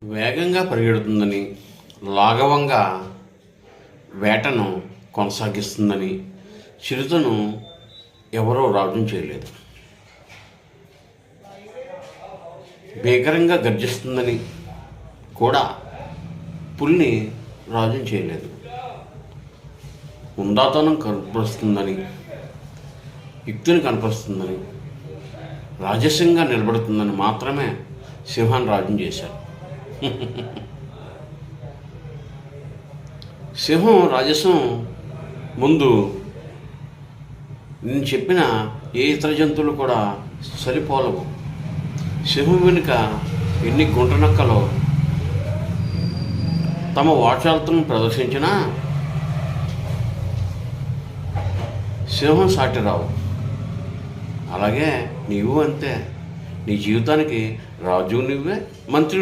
వేగంగా పరిగెడుతుందని, లాఘవంగా వేటను కొనసాగిస్తుందని చిరుతను ఎవరో రాజును చేయలేదు. భీకరంగా గర్జిస్తుందని కూడా పులిని రాజును చేయలేదు. ఉందాతనం కనపరుస్తుందని, యుక్తిని కనపరుస్తుందని, రాజస్యంగా నిలబడుతుందని మాత్రమే సింహాన్ని రాజును చేశారు. సింహం రాజస్వం ముందు నేను చెప్పిన ఏ ఇతర జంతువులు కూడా సరిపోలవు. సింహం వెనుక ఎన్ని గుంటనక్కలో తమ వాచాలతను ప్రదర్శించినా సింహం సాటి రావు. అలాగే నీవు అంతే. నీ జీవితానికి రాజు నువ్వే, మంత్రి